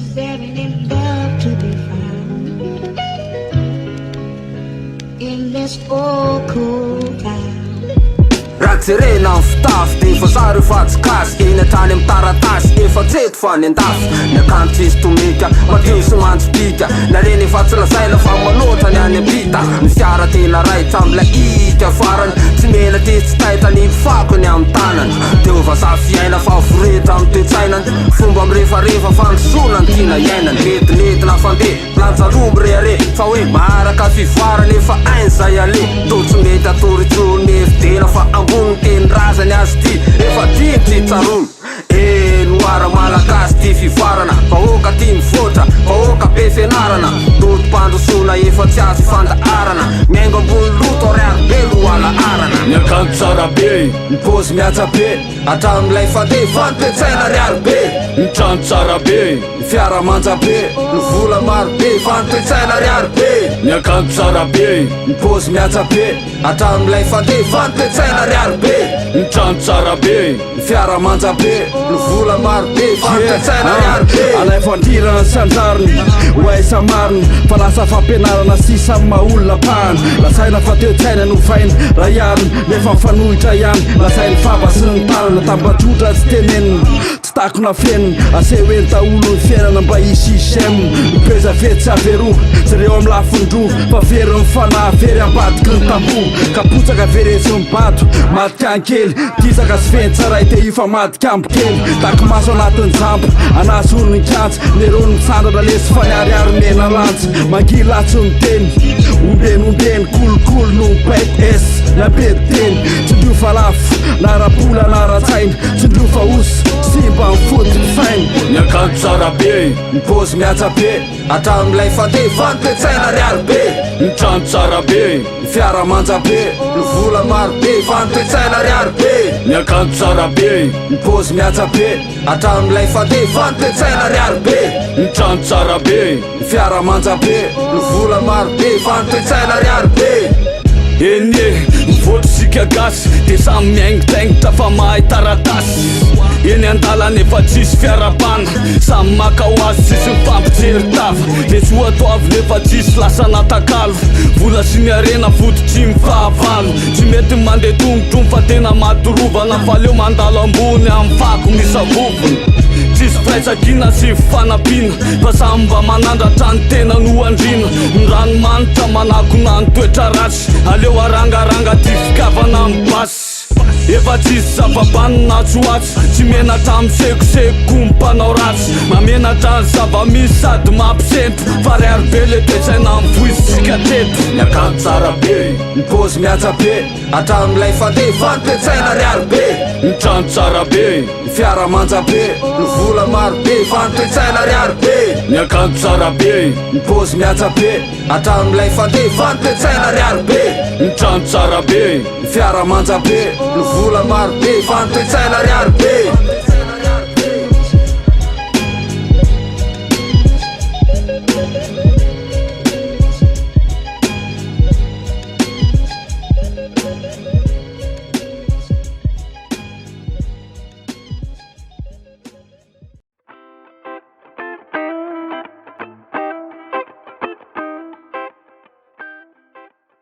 Is there any love to be found in this old cool town? Ratsirena ny fitafy de fa zary efa tsy kasy eny an-trany amy taratasy efa tseto fa ny andafy ny akanjo izy tomika madio sy manjopika nareny efa tsy lazaina fa manoatra ny any ampita ny fiara tena raitra amla ika farany tsy mena te tsy taita ny fako ny amy tanany teo vaza fiaina fa voretra amy toetsainany fomba mirefarefa fandrosonany tina iainany letiletina fandeha lanjalomby rehare fa hoe maharaka fivoarany efa ainy zay ale to tsy mety atoritsony evidena fa ambony teny razany azy ty efa tiky tsarony noara malagasy ty fivoarana vahoaka ty mivoatra vahoaka be fianarana toto-pandrosona efa tsy azo fandaharana miaingo ambony loto ariary be loala arana miakanjo tsara be mipozy miatsa be atramilay fandeha fantoetsaina ariary be mitrano tsara be fiara manja be ny vola maro be fantoetsaina ariary be miakanjo tsara be mipozy miatsa be atramilay fandeha fantoetsaina ariary be mitrano tsara be fiara manja be ny vola maro be fantoetsaina ariary be alay fandirana sanjariny oaisa mariny fa lasa fampianarana sisa maolona pahany lasaina fa toetsaina no fainy raiariny nefa mifanohitra ihany lasainy fava sy ny tanana tambatrotra tsy teneniny tsy takona feniny asehoeny taolo ny fiainana mba isisem mipeza fety tsy averoa sy reo amy lafindro fa very mifana very ambadiky ny tambo kapotsaka veretsy mibato matikankely tisaka sy feny tsaray te ifa matikambokely taky maso anatin'ny jambo anasorony nkantso nerony misandrana lesy faniariary mena lantsy mangilatsy miteny ombenombeny kolokolo no baiko es nabediteny tsindrio fa lafo narapola naratsaina tsindrio fa osy simba mifotony fainy miakanjo tsara be mipozy miatsa be atramilay fandeha fantoetsaina ariary be mitrano tsara be fiara manja be ny vola maro be fantoetsaina ariary be miakanjo tsara be mipozy miatsa be atramilay fandeha fantoetsaina ariary be mitrano tsara be fiara manja be ny vola maro be fantoetsaina ariary be enie mivoatrosika gasy de samy miaingitaingitra fa mahay taratasy eny andalana efa tsisy fiarapana samy maka ho azy tsisy mifampijery tafa le tsy hoatoavy nefa tsisy lasa natakalo vola sy miarena fototsy mifahavalo tsy mety mandeha tongotrony fa tena matorovana fa leo mandalo ambony amy fako misavovony tsisy firaitsakina sy fanapina fa samy mba manandratra ny tena no andrina ny ranomanitra manakona ny toetra ratsy aleo arangaranga ty fikavana amy basy efa tsisy zavabanina tsoatsy tsy menatra misekoseko mpanao ratsy mamenatra ny zava-misy sady mampisentro fa riary be le toetsaina mivoizitsika teto miakanjo tsara be mipozy miatsa be atramilay fandeha fantoetsaina ariary be mitrano tsara be fiara manja be ny vola maro be fantoetsaina ariary be miakanjo tsara be mipozy miatsa be atramilay fandeha fantoetsaina ariary be mitrano tsara be fiara manja be ny vola maro be fantoetsaina ariary be